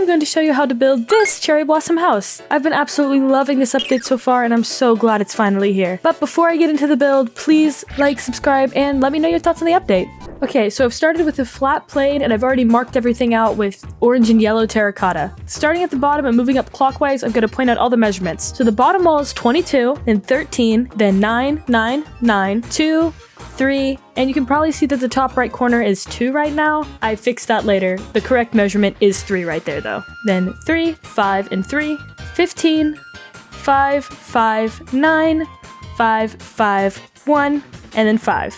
I'm going to show you how to build this Cherry Blossom House. I've been absolutely loving this update so far, and I'm so glad it's finally here. But before I get into the build, please like, subscribe, and let me know your thoughts on the update. Okay, so I've started with a flat plane, and I've already marked everything out with orange and yellow terracotta. Starting at the bottom and moving up clockwise, I'm going to point out all the measurements. So the bottom wall is 22, then 13, then 9, 9, 9, 2, 3, and you can probably see that the top right corner is 2 right now. I fixed that later. The correct measurement is 3 right there though. Then 3, 5, and 3, 15, 5, 5, 9, 5, 5, 1, and then 5.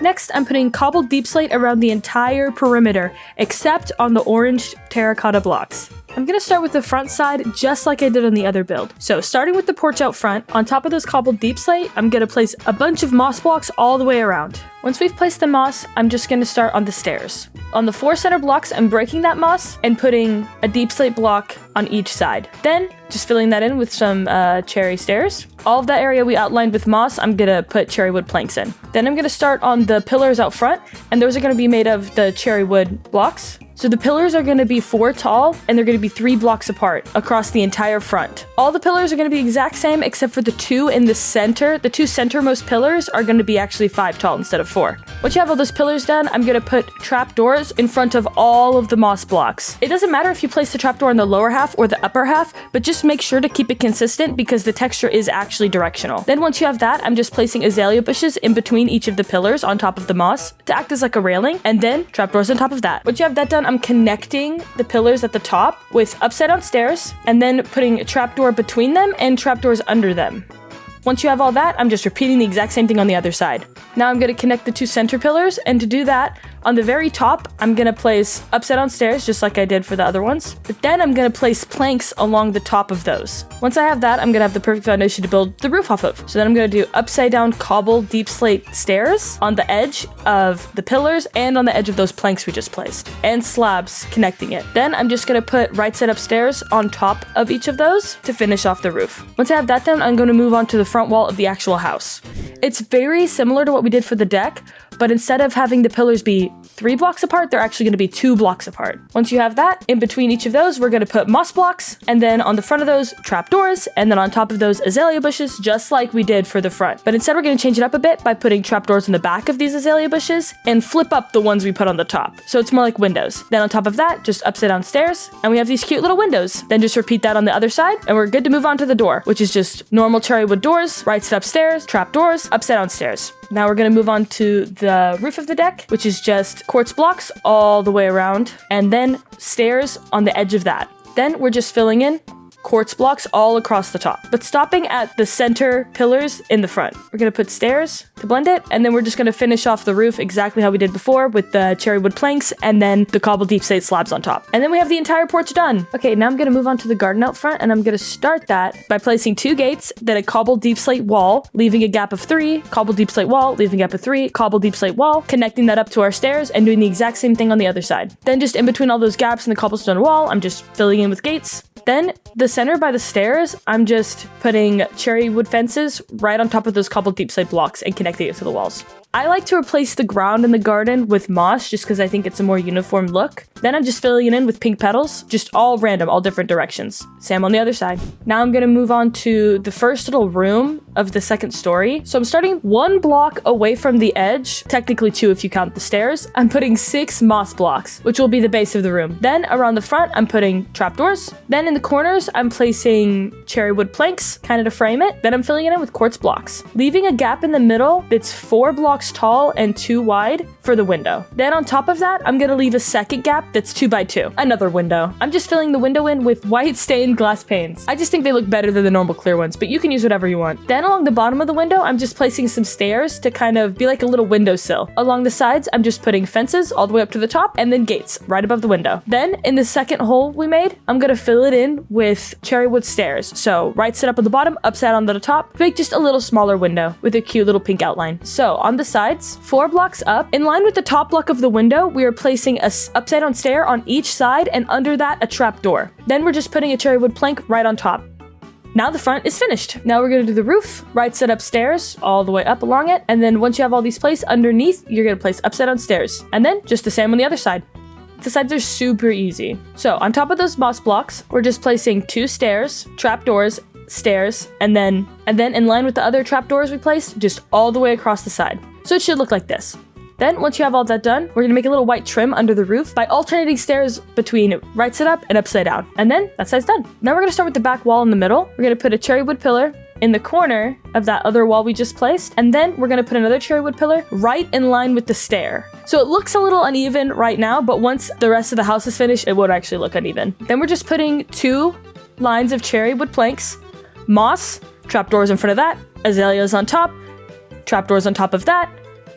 Next, I'm putting cobbled deep slate around the entire perimeter, except on the orange terracotta blocks. I'm gonna start with the front side just like I did on the other build. So starting with the porch out front, on top of those cobbled deep slate, I'm gonna place a bunch of moss blocks all the way around. Once we've placed the moss, I'm just gonna start on the stairs. On the 4 center blocks, I'm breaking that moss and putting a deep slate block on each side. Then, just filling that in with some cherry stairs. All of that area we outlined with moss, I'm gonna put cherry wood planks in. Then I'm gonna start on the pillars out front, and those are gonna be made of the cherry wood blocks. So the pillars are going to be 4 tall, and they're going to be 3 blocks apart across the entire front. All the pillars are going to be exact same except for the 2 in the center. The 2 centermost pillars are going to be actually 5 tall instead of 4. Once you have all those pillars done, I'm going to put trapdoors in front of all of the moss blocks. It doesn't matter if you place the trapdoor in the lower half or the upper half, but just make sure to keep it consistent because the texture is actually directional. Then once you have that, I'm just placing azalea bushes in between each of the pillars on top of the moss to act as like a railing, and then trapdoors on top of that. Once you have that done, I'm connecting the pillars at the top with upside down stairs and then putting a trapdoor between them and trapdoors under them. Once you have all that, I'm just repeating the exact same thing on the other side. Now I'm going to connect the 2 center pillars, and to do that, on the very top, I'm going to place upside down stairs just like I did for the other ones. But then I'm going to place planks along the top of those. Once I have that, I'm going to have the perfect foundation to build the roof off of. So then I'm going to do upside down cobble deep slate stairs on the edge of the pillars and on the edge of those planks we just placed, and slabs connecting it. Then I'm just going to put right side up stairs on top of each of those to finish off the roof. Once I have that done, I'm going to move on to the front wall of the actual house. It's very similar to what we did for the deck, but instead of having the pillars be 3 blocks apart, they're actually going to be 2 blocks apart. Once you have that, in between each of those, we're going to put moss blocks, and then on the front of those, trapdoors, and then on top of those, azalea bushes, just like we did for the front. But instead, we're going to change it up a bit by putting trapdoors in the back of these azalea bushes and flip up the ones we put on the top. So it's more like windows. Then on top of that, just upside down stairs, and we have these cute little windows. Then just repeat that on the other side, and we're good to move on to the door, which is just normal cherry wood doors, right side upstairs, trapdoors, upside down stairs. Now we're going to move on to the roof of the deck, which is just quartz blocks all the way around, and then stairs on the edge of that. Then we're just filling in quartz blocks all across the top, but stopping at the center pillars in the front. We're going to put stairs to blend it, and then we're just going to finish off the roof exactly how we did before with the cherry wood planks and then the cobble deep slate slabs on top. And then we have the entire porch done. Okay, now I'm going to move on to the garden out front, and I'm going to start that by placing 2 gates, then a cobble deep slate wall, leaving a gap of 3, cobble deep slate wall, leaving a gap of 3, cobble deep slate wall, connecting that up to our stairs and doing the exact same thing on the other side. Then just in between all those gaps in the cobblestone wall, I'm just filling in with gates. Then the center by the stairs, I'm just putting cherry wood fences right on top of those cobbled deep slate blocks and connecting it to the walls. I like to replace the ground in the garden with moss just because I think it's a more uniform look. Then I'm just filling it in with pink petals, just all random, all different directions. Same on the other side. Now I'm going to move on to the first little room of the second story. So I'm starting 1 block away from the edge, technically 2 if you count the stairs. I'm putting 6 moss blocks, which will be the base of the room. Then around the front, I'm putting trapdoors. Then in the corners, I'm placing cherry wood planks, kind of to frame it. Then I'm filling it in with quartz blocks, leaving a gap in the middle that's 4 blocks tall and 2 wide for the window. Then on top of that, I'm going to leave a second gap that's 2 by 2, another window. I'm just filling the window in with white stained glass panes. I just think they look better than the normal clear ones, but you can use whatever you want. Then along the bottom of the window, I'm just placing some stairs to kind of be like a little windowsill. Along the sides, I'm just putting fences all the way up to the top and then gates right above the window. Then in the second hole we made, I'm going to fill it in with cherry wood stairs. So right side up at the bottom, upside on the top, make just a little smaller window with a cute little pink outline. So on the sides, 4 blocks up, in line with the top block of the window, we are placing a upside down stair on each side, and under that a trap door. Then we're just putting a cherry wood plank right on top. Now the front is finished. Now we're going to do the roof, right side upstairs, all the way up along it, and then once you have all these placed underneath, you're going to place upside down stairs, and then just the same on the other side. The sides are super easy. So on top of those moss blocks, we're just placing 2 stairs, trapdoors, stairs, and then in line with the other trapdoors we placed, just all the way across the side. So it should look like this. Then, once you have all that done, we're gonna make a little white trim under the roof by alternating stairs between right side up and upside down. And then, that side's done. Now we're gonna start with the back wall in the middle. We're gonna put a cherry wood pillar in the corner of that other wall we just placed. And then we're gonna put another cherry wood pillar right in line with the stair. So it looks a little uneven right now, but once the rest of the house is finished, it won't actually look uneven. Then we're just putting 2 lines of cherry wood planks, moss, trapdoors in front of that, azaleas on top, trapdoors on top of that,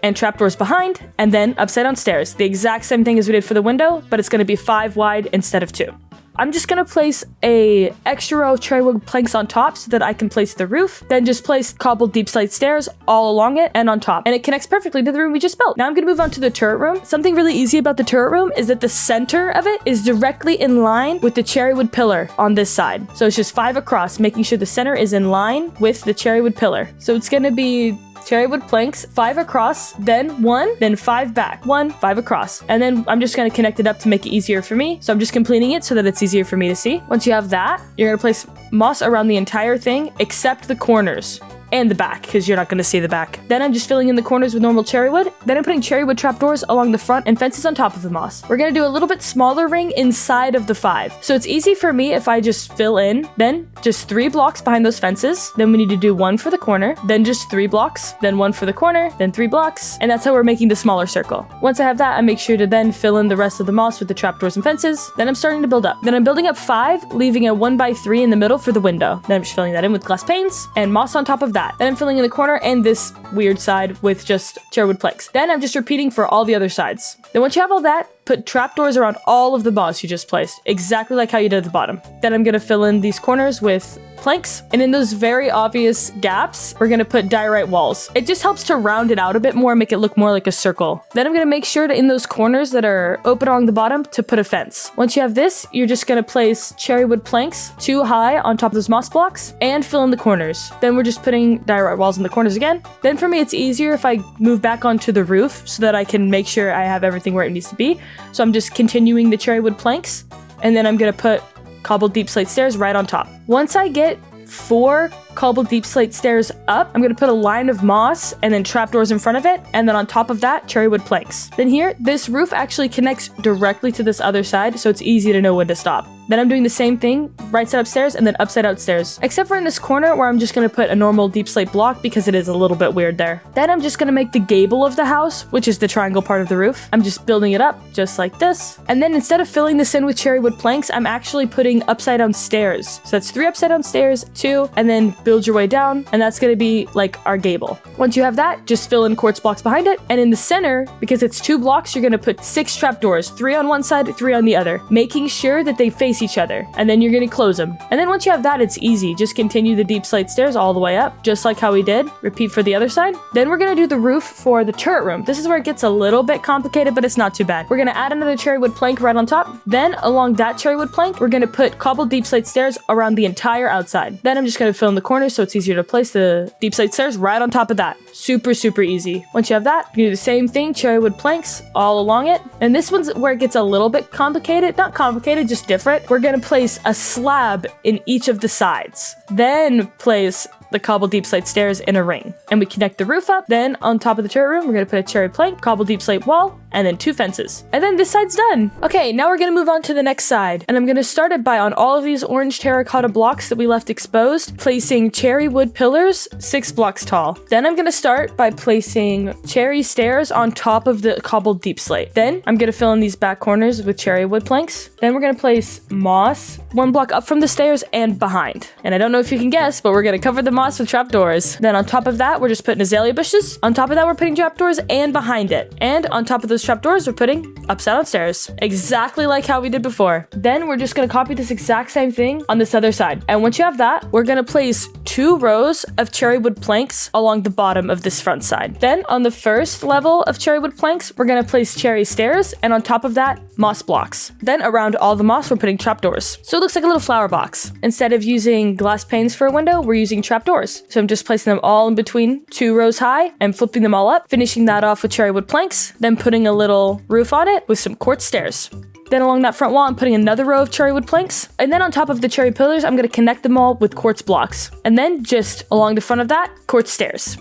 and trapdoors behind, and then upside down stairs. The exact same thing as we did for the window, but it's going to be 5 wide instead of 2. I'm just going to place a extra row of cherry wood planks on top so that I can place the roof, then just place cobbled deep slate stairs all along it and on top, and it connects perfectly to the room we just built. Now I'm going to move on to the turret room. Something really easy about the turret room is that the center of it is directly in line with the cherry wood pillar on this side. So it's just 5 across, making sure the center is in line with the cherry wood pillar. So it's going to be cherry wood planks, 5 across, then 1, then 5 back, 1, 5 across. And then I'm just going to connect it up to make it easier for me. So I'm just completing it so that it's easier for me to see. Once you have that, you're going to place moss around the entire thing except the corners and the back, because you're not going to see the back. Then I'm just filling in the corners with normal cherry wood. Then I'm putting cherry wood trapdoors along the front and fences on top of the moss. We're going to do a little bit smaller ring inside of the 5. So it's easy for me if I just fill in, then just 3 blocks behind those fences. Then we need to do 1 for the corner, then just 3 blocks, then 1 for the corner, then 3 blocks. And that's how we're making the smaller circle. Once I have that, I make sure to then fill in the rest of the moss with the trapdoors and fences. Then I'm starting to build up. Then I'm building up 5, leaving a 1x3 in the middle for the window. Then I'm just filling that in with glass panes and moss on top of that. Then I'm filling in the corner and this weird side with just cherry wood planks. Then I'm just repeating for all the other sides. Then once you have all that, put trapdoors around all of the moss you just placed, exactly like how you did at the bottom. Then I'm gonna fill in these corners with planks, and in those very obvious gaps, we're gonna put diorite walls. It just helps to round it out a bit more, make it look more like a circle. Then I'm gonna make sure to, in those corners that are open along the bottom, to put a fence. Once you have this, you're just gonna place cherry wood planks 2 high on top of those moss blocks and fill in the corners. Then we're just putting diorite walls in the corners again. Then for me, it's easier if I move back onto the roof so that I can make sure I have everything where it needs to be. So I'm just continuing the cherry wood planks, and then I'm gonna put cobbled deep slate stairs right on top. Once I get 4 cobbled deep slate stairs up, I'm gonna put a line of moss and then trapdoors in front of it, and then on top of that, cherry wood planks. Then here, this roof actually connects directly to this other side, so it's easy to know when to stop. Then I'm doing the same thing, right side upstairs and then upside out stairs. Except for in this corner where I'm just gonna put a normal deep slate block because it is a little bit weird there. Then I'm just gonna make the gable of the house, which is the triangle part of the roof. I'm just building it up just like this. And then instead of filling this in with cherry wood planks, I'm actually putting upside down stairs. So that's 3 upside down stairs, 2, and then build your way down, and that's gonna be like our gable. Once you have that, just fill in quartz blocks behind it, and in the center, because it's 2 blocks, you're gonna put 6 trapdoors, 3 on one side, 3 on the other, making sure that they face each other, and then you're gonna close them. And then once you have that, it's easy. Just continue the deep slate stairs all the way up, just like how we did. Repeat for the other side. Then we're gonna do the roof for the turret room. This is where it gets a little bit complicated, but it's not too bad. We're gonna add another cherry wood plank right on top. Then along that cherry wood plank, we're gonna put cobbled deep slate stairs around the entire outside. Then I'm just gonna fill in the corners so it's easier to place the deep slate stairs right on top of that. Super, super easy. Once you have that, you do the same thing, cherry wood planks all along it. And this one's where it gets a little bit complicated. Not complicated, just different. We're gonna place a slab in each of the sides. Then place the cobbled deep slate stairs in a ring. And we connect the roof up. Then on top of the turret room, we're gonna put a cherry plank, cobbled deep slate wall, and then 2 fences. And then this side's done. Okay, now we're gonna move on to the next side. And I'm gonna start it by, on all of these orange terracotta blocks that we left exposed, placing cherry wood pillars 6 blocks tall. Then I'm gonna start by placing cherry stairs on top of the cobbled deep slate. Then I'm gonna fill in these back corners with cherry wood planks. Then we're gonna place moss 1 block up from the stairs and behind. And I don't know if you can guess, but we're gonna cover the moss with trapdoors. Then on top of that, we're just putting azalea bushes. On top of that, we're putting trapdoors and behind it. And on top of those trapdoors, we're putting upside down stairs. Exactly like how we did before. Then we're just gonna copy this exact same thing on this other side. And once you have that, we're gonna place 2 rows of cherry wood planks along the bottom of this front side. Then on the first level of cherry wood planks, we're gonna place cherry stairs, and on top of that, moss blocks. Then around all the moss, we're putting trapdoors. So it looks like a little flower box. Instead of using glass panes for a window, we're using trapdoors. So I'm just placing them all in between 2 rows high and flipping them all up, finishing that off with cherry wood planks, then putting a little roof on it with some quartz stairs. Then along that front wall, I'm putting another row of cherry wood planks. And then on top of the cherry pillars, I'm gonna connect them all with quartz blocks. And then just along the front of that, quartz stairs.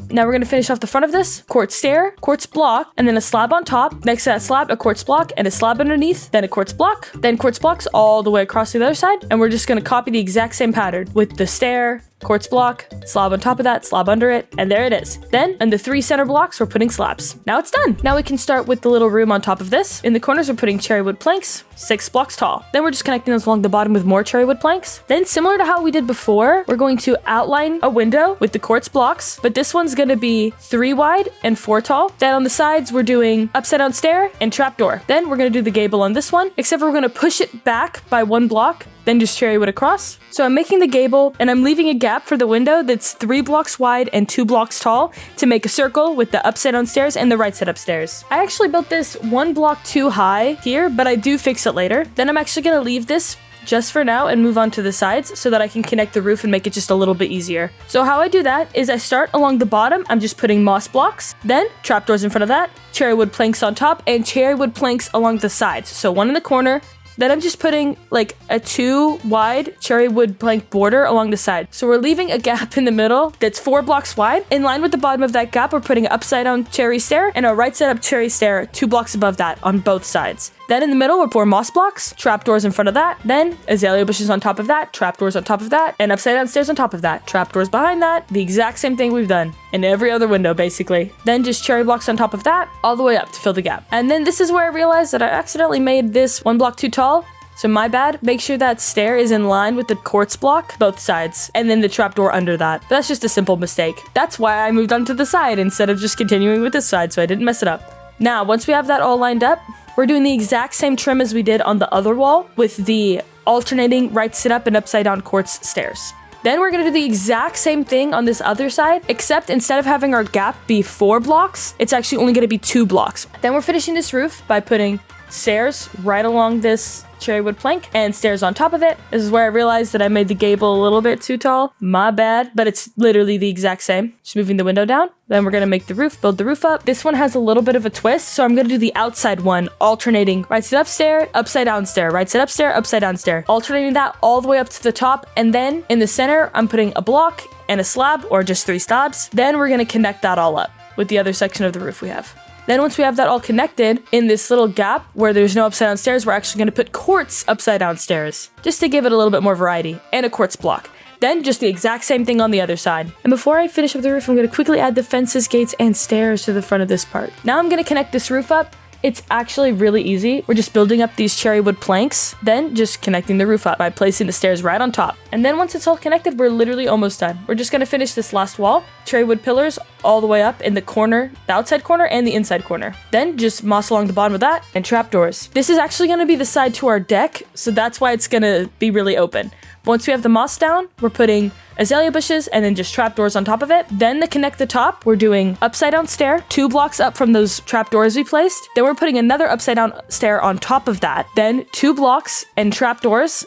Now we're gonna finish off the front of this, quartz stair, quartz block, and then a slab on top. Next to that slab, a quartz block, and a slab underneath, then a quartz block, then quartz blocks all the way across to the other side. And we're just gonna copy the exact same pattern with the stair, quartz block, slab on top of that, slab under it, and there it is. Then, in the 3 center blocks, we're putting slabs. Now it's done. Now we can start with the little room on top of this. In the corners, we're putting cherry wood planks, 6 blocks tall. Then we're just connecting those along the bottom with more cherry wood planks. Then, similar to how we did before, we're going to outline a window with the quartz blocks, but this one's gonna be 3 wide and 4 tall. Then on the sides, we're doing upside down stair and trapdoor. Then we're gonna do the gable on this one, except for we're gonna push it back by 1 block, then just cherry wood across. So I'm making the gable and I'm leaving a gap for the window that's 3 blocks wide and 2 blocks tall to make a circle with the upside down stairs and the right side upstairs. I actually built this 1 block too high here, but I do fix it later. Then I'm actually gonna leave this just for now and move on to the sides so that I can connect the roof and make it just a little bit easier. So how I do that is I start along the bottom, I'm just putting moss blocks, then trapdoors in front of that, cherry wood planks on top, and cherry wood planks along the sides. So 1 in the corner. Then I'm just putting like a 2 wide cherry wood plank border along the side. So we're leaving a gap in the middle that's 4 blocks wide. In line with the bottom of that gap, we're putting an upside down cherry stair and a right side up cherry stair 2 blocks above that on both sides. Then in the middle, we're 4 moss blocks, trapdoors in front of that, then azalea bushes on top of that, trapdoors on top of that, and upside down stairs on top of that, trapdoors behind that, the exact same thing we've done in every other window basically. Then just cherry blocks on top of that, all the way up to fill the gap. And then this is where I realized that I accidentally made this 1 block too tall. So my bad, make sure that stair is in line with the quartz block, both sides, and then the trapdoor under that. But that's just a simple mistake. That's why I moved on to the side instead of just continuing with this side, so I didn't mess it up. Now, once we have that all lined up, we're doing the exact same trim as we did on the other wall with the alternating right sit up and upside down quartz stairs. Then we're gonna do the exact same thing on this other side, except instead of having our gap be 4 blocks, it's actually only gonna be 2 blocks. Then we're finishing this roof by putting stairs right along this cherry wood plank and stairs on top of it. This is where I realized that I made the gable a little bit too tall. My bad, but it's literally the exact same. Just moving the window down. Then we're gonna make the roof, build the roof up. This one has a little bit of a twist, so I'm gonna do the outside one, alternating right side up stair, upside down stair, right side up stair, upside down stair. Alternating that all the way up to the top, and then in the center, I'm putting a block and a slab, or just 3 slabs. Then we're gonna connect that all up with the other section of the roof we have. Then once we have that all connected, in this little gap where there's no upside down stairs, we're actually going to put quartz upside down stairs, just to give it a little bit more variety, and a quartz block. Then just the exact same thing on the other side. And before I finish up the roof, I'm going to quickly add the fences, gates, and stairs to the front of this part. Now I'm going to connect this roof up. It's actually really easy. We're just building up these cherry wood planks, then just connecting the roof up by placing the stairs right on top. And then once it's all connected, we're literally almost done. We're just gonna finish this last wall, cherry wood pillars all the way up in the corner, the outside corner and the inside corner. Then just moss along the bottom of that and trapdoors. This is actually gonna be the side to our deck, so that's why it's gonna be really open. Once we have the moss down, we're putting azalea bushes and then just trapdoors on top of it. Then to connect the top, we're doing upside down stair, 2 blocks up from those trapdoors we placed. Then we're putting another upside down stair on top of that. Then 2 blocks and trapdoors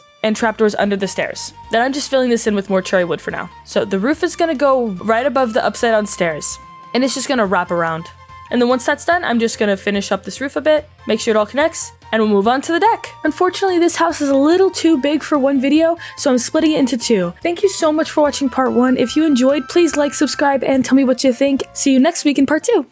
under the stairs. Then I'm just filling this in with more cherry wood for now. So the roof is gonna go right above the upside down stairs and it's just gonna wrap around. And then once that's done, I'm just gonna finish up this roof a bit, make sure it all connects, and we'll move on to the deck. Unfortunately, this house is a little too big for one video, so I'm splitting it into 2. Thank you so much for watching part 1. If you enjoyed, please like, subscribe, and tell me what you think. See you next week in part 2.